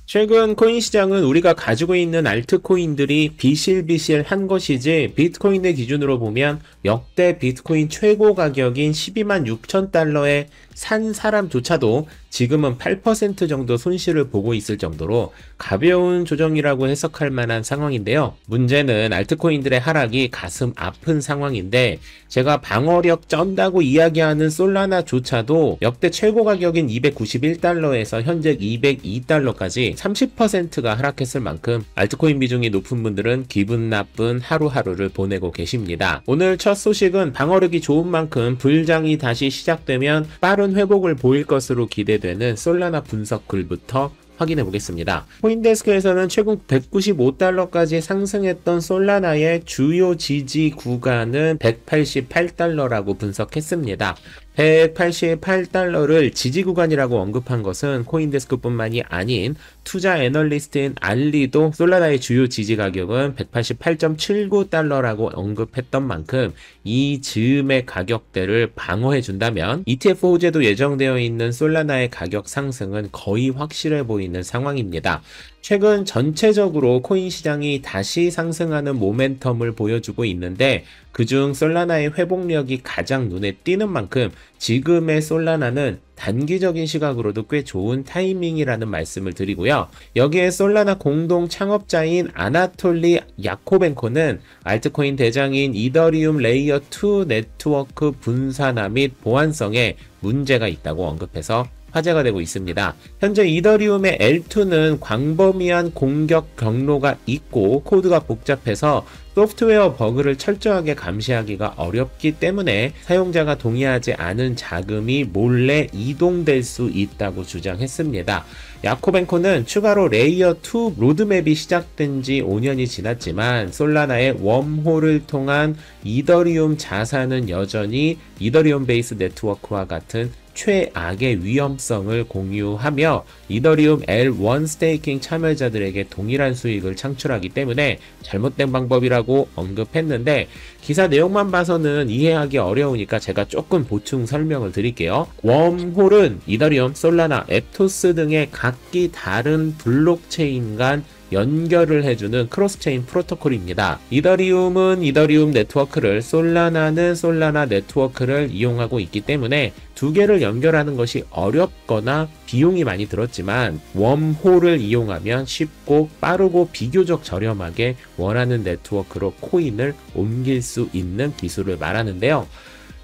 최근 코인 시장은 우리가 가지고 있는 알트코인들이 비실비실한 것이지 비트코인의 기준으로 보면 역대 비트코인 최고 가격인 12만 6천 달러에 산 사람조차도 지금은 8% 정도 손실을 보고 있을 정도로 가벼운 조정이라고 해석할 만한 상황인데요. 문제는 알트코인들의 하락이 가슴 아픈 상황인데, 제가 방어력 쩐다고 이야기하는 솔라나조차도 역대 최고 가격인 291달러에서 현재 202달러까지 30%가 하락했을 만큼 알트코인 비중이 높은 분들은 기분 나쁜 하루하루를 보내고 계십니다. 오늘 첫 소식은 방어력이 좋은 만큼 불장이 다시 시작되면 빠른 회복을 보일 것으로 기대되는 솔라나 분석 글부터 확인해 보겠습니다. 코인데스크에서는 최근 195달러까지 상승했던 솔라나의 주요 지지 구간은 188달러라고 분석했습니다. 188달러를 지지 구간이라고 언급한 것은 코인데스크뿐만이 아닌 투자 애널리스트인 알리도 솔라나의 주요 지지 가격은 188.79달러라고 언급했던 만큼 이 즈음의 가격대를 방어해 준다면 ETF 호재도 예정되어 있는 솔라나의 가격 상승은 거의 확실해 보이는 상황입니다. 최근 전체적으로 코인 시장이 다시 상승하는 모멘텀을 보여주고 있는데, 그중 솔라나의 회복력이 가장 눈에 띄는 만큼 지금의 솔라나는 단기적인 시각으로도 꽤 좋은 타이밍이라는 말씀을 드리고요. 여기에 솔라나 공동 창업자인 아나톨리 야코벤코는 알트코인 대장인 이더리움 레이어 2 네트워크 분산화 및 보안성에 문제가 있다고 언급해서 화제가 되고 있습니다. 현재 이더리움의 L2는 광범위한 공격 경로가 있고 코드가 복잡해서 소프트웨어 버그를 철저하게 감시하기가 어렵기 때문에 사용자가 동의하지 않은 자금이 몰래 이동될 수 있다고 주장했습니다. 야코벤코는 추가로 레이어 2 로드맵이 시작된 지 5년이 지났지만 솔라나의 웜홀을 통한 이더리움 자산은 여전히 이더리움 베이스 네트워크와 같은 최악의 위험성을 공유하며 이더리움 L1 스테이킹 참여자들에게 동일한 수익을 창출하기 때문에 잘못된 방법이라고 언급했는데, 기사 내용만 봐서는 이해하기 어려우니까 제가 조금 보충 설명을 드릴게요. 웜홀은 이더리움, 솔라나, 앱토스 등의 각기 다른 블록체인 간 연결을 해주는 크로스체인 프로토콜입니다. 이더리움은 이더리움 네트워크를, 솔라나는 솔라나 네트워크를 이용하고 있기 때문에 두 개를 연결하는 것이 어렵거나 비용이 많이 들었지만, 웜홀을 이용하면 쉽고 빠르고 비교적 저렴하게 원하는 네트워크로 코인을 옮길 수 있는 기술을 말하는데요.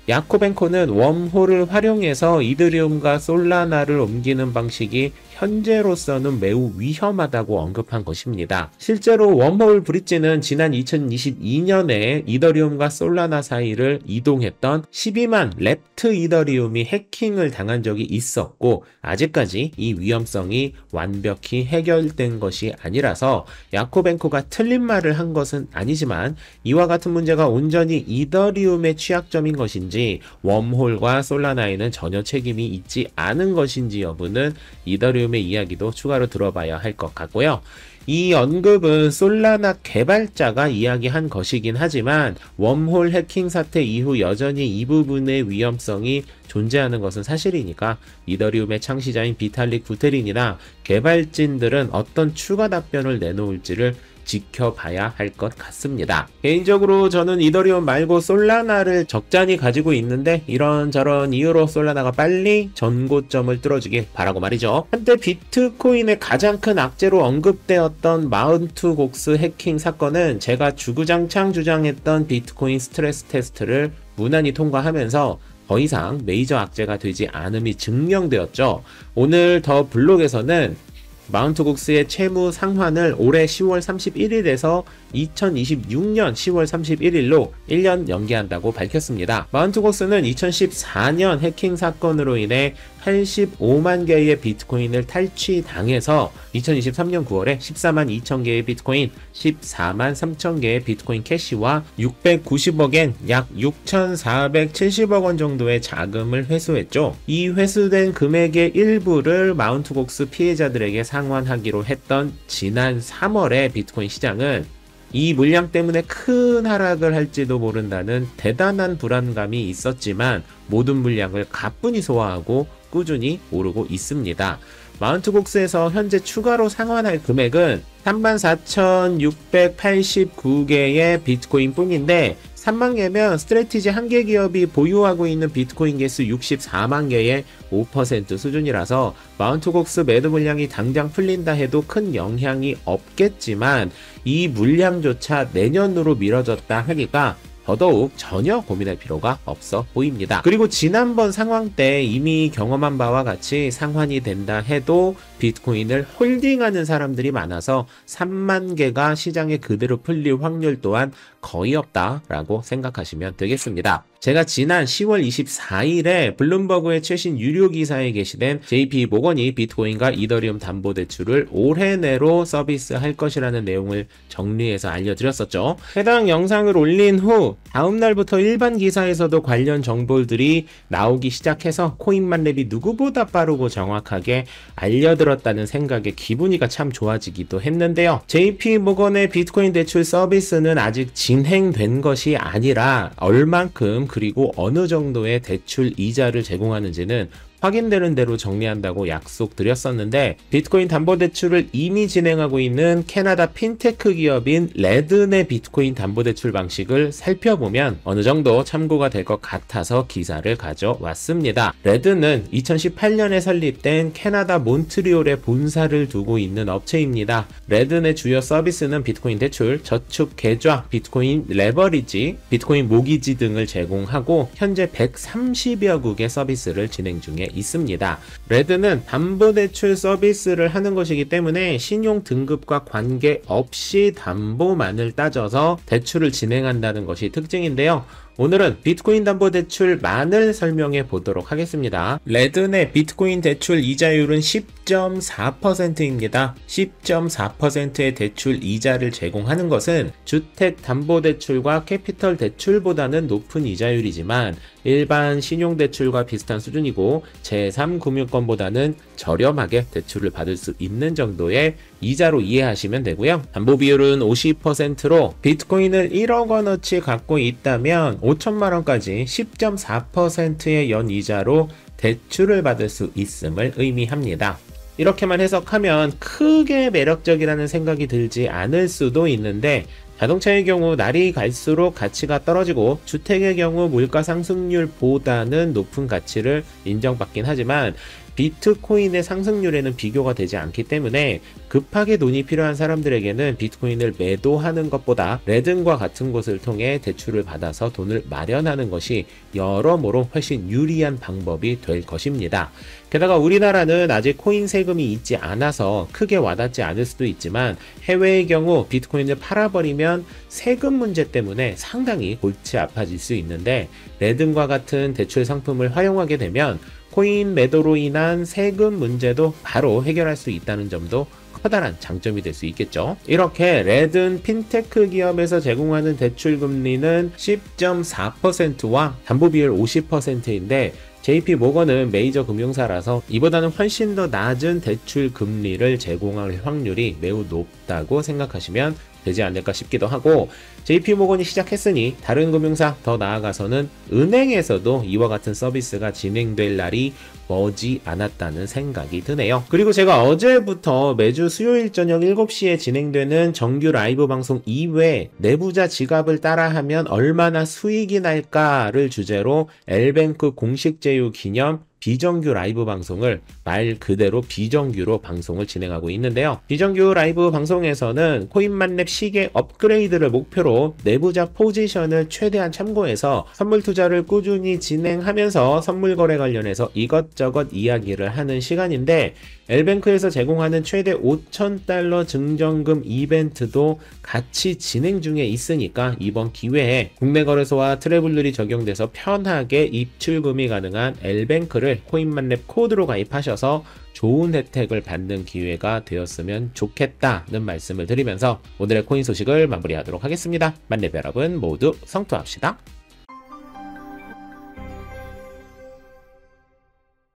야코벤코는 웜홀을 활용해서 이더리움과 솔라나를 옮기는 방식이 현재로서는 매우 위험하다고 언급한 것입니다. 실제로 웜홀 브릿지는 지난 2022년에 이더리움과 솔라나 사이를 이동했던 12만 랩트 이더리움이 해킹을 당한 적이 있었고, 아직까지 이 위험성이 완벽히 해결된 것이 아니라서 야코벤코가 틀린 말을 한 것은 아니지만, 이와 같은 문제가 온전히 이더리움의 취약점인 것인지 웜홀과 솔라나에는 전혀 책임이 있지 않은 것인지 여부는 이더리움의 이야기도 추가로 들어봐야 할 것 같고요. 이 언급은 솔라나 개발자가 이야기한 것이긴 하지만 웜홀 해킹 사태 이후 여전히 이 부분의 위험성이 존재하는 것은 사실이니까 이더리움의 창시자인 비탈릭 부테린이나 개발진들은 어떤 추가 답변을 내놓을지를 지켜봐야 할 것 같습니다. 개인적으로 저는 이더리움 말고 솔라나를 적잖이 가지고 있는데, 이런저런 이유로 솔라나가 빨리 전고점을 뚫어주길 바라고 말이죠. 한때 비트코인의 가장 큰 악재로 언급되었던 마운트 곡스 해킹 사건은 제가 주구장창 주장했던 비트코인 스트레스 테스트를 무난히 통과하면서 더 이상 메이저 악재가 되지 않음이 증명되었죠. 오늘 더 블록에서는 마운트 곡스의 채무 상환을 올해 10월 31일에서 2026년 10월 31일로 1년 연기한다고 밝혔습니다. 마운트 곡스는 2014년 해킹 사건으로 인해 85만 개의 비트코인을 탈취당해서 2023년 9월에 14만 2천 개의 비트코인, 14만 3천 개의 비트코인 캐시와 690억엔 약 6,470억 원 정도의 자금을 회수했죠. 이 회수된 금액의 일부를 마운트 곡스 피해자들에게 상환하기로 했던 지난 3월의 비트코인 시장은 이 물량 때문에 큰 하락을 할지도 모른다는 대단한 불안감이 있었지만 모든 물량을 가뿐히 소화하고 꾸준히 오르고 있습니다. 마운트곡스에서 현재 추가로 상환할 금액은 34,689개의 비트코인 뿐인데 3만 개면 스트래티지 한 개 기업이 보유하고 있는 비트코인 개수 64만 개의 5% 수준이라서 마운트곡스 매도 물량이 당장 풀린다 해도 큰 영향이 없겠지만 이 물량조차 내년으로 미뤄졌다 하기가 더더욱 전혀 고민할 필요가 없어 보입니다. 그리고 지난번 상황 때 이미 경험한 바와 같이 상환이 된다 해도 비트코인을 홀딩하는 사람들이 많아서 3만 개가 시장에 그대로 풀릴 확률 또한 거의 없다라고 생각하시면 되겠습니다. 제가 지난 10월 24일에 블룸버그의 최신 유료 기사에 게시된 JP 모건이 비트코인과 이더리움 담보대출을 올해 내로 서비스할 것이라는 내용을 정리해서 알려드렸었죠. 해당 영상을 올린 후 다음날부터 일반 기사에서도 관련 정보들이 나오기 시작해서 코인만렙이 누구보다 빠르고 정확하게 알려들었다는 생각에 기분이가 참 좋아지기도 했는데요. JP 모건의 비트코인 대출 서비스는 아직 진행된 것이 아니라 얼만큼 그리고 어느 정도의 대출 이자를 제공하는지는 확인되는 대로 정리한다고 약속드렸었는데 비트코인 담보대출을 이미 진행하고 있는 캐나다 핀테크 기업인 레든의 비트코인 담보대출 방식을 살펴보면 어느 정도 참고가 될 것 같아서 기사를 가져왔습니다. 레든은 2018년에 설립된 캐나다 몬트리올에 본사를 두고 있는 업체입니다. 레든의 주요 서비스는 비트코인 대출, 저축 계좌, 비트코인 레버리지, 비트코인 모기지 등을 제공하고 현재 130여 국의 서비스를 진행 중에 있습니다. 레드는 담보대출 서비스를 하는 것이기 때문에 신용 등급과 관계없이 담보만을 따져서 대출을 진행한다는 것이 특징인데요. 오늘은 비트코인 담보대출만을 설명해 보도록 하겠습니다. 레든의 비트코인 대출 이자율은 10.4%입니다. 10.4%의 대출 이자를 제공하는 것은 주택담보대출과 캐피털 대출보다는 높은 이자율이지만 일반 신용대출과 비슷한 수준이고 제3금융권보다는 저렴하게 대출을 받을 수 있는 정도의 이자로 이해하시면 되고요. 담보 비율은 50%로 비트코인을 1억 원어치 갖고 있다면 5천만 원까지 10.4%의 연이자로 대출을 받을 수 있음을 의미합니다. 이렇게만 해석하면 크게 매력적이라는 생각이 들지 않을 수도 있는데 자동차의 경우 날이 갈수록 가치가 떨어지고 주택의 경우 물가 상승률보다는 높은 가치를 인정받긴 하지만 비트코인의 상승률에는 비교가 되지 않기 때문에 급하게 돈이 필요한 사람들에게는 비트코인을 매도하는 것보다 레든과 같은 곳을 통해 대출을 받아서 돈을 마련하는 것이 여러모로 훨씬 유리한 방법이 될 것입니다. 게다가 우리나라는 아직 코인 세금이 있지 않아서 크게 와닿지 않을 수도 있지만 해외의 경우 비트코인을 팔아버리면 세금 문제 때문에 상당히 골치 아파질 수 있는데 레든과 같은 대출 상품을 활용하게 되면 코인 매도로 인한 세금 문제도 바로 해결할 수 있다는 점도 커다란 장점이 될 수 있겠죠. 이렇게 레든 핀테크 기업에서 제공하는 대출 금리는 10.4%와 담보 비율 50%인데 JP 모건은 메이저 금융사라서 이보다는 훨씬 더 낮은 대출 금리를 제공할 확률이 매우 높다고 생각하시면 되지 않을까 싶기도 하고 JP 모건이 시작했으니 다른 금융사 더 나아가서는 은행에서도 이와 같은 서비스가 진행될 날이 머지 않았다는 생각이 드네요. 그리고 제가 어제부터 매주 수요일 저녁 7시에 진행되는 정규 라이브 방송 이외에 내부자 지갑을 따라하면 얼마나 수익이 날까를 주제로 엘뱅크 공식 제휴 기념 비정규 라이브 방송을 말 그대로 비정규로 방송을 진행하고 있는데요. 비정규 라이브 방송에서는 코인만렙 시계 업그레이드를 목표로 내부자 포지션을 최대한 참고해서 선물 투자를 꾸준히 진행하면서 선물 거래 관련해서 이것저것 이야기를 하는 시간인데 엘뱅크에서 제공하는 최대 5,000달러 증정금 이벤트도 같이 진행 중에 있으니까 이번 기회에 국내 거래소와 트래블룰이 적용돼서 편하게 입출금이 가능한 엘뱅크를 코인만렙 코드로 가입하셔서 좋은 혜택을 받는 기회가 되었으면 좋겠다는 말씀을 드리면서 오늘의 코인 소식을 마무리하도록 하겠습니다. 만렙 여러분 모두 성투합시다.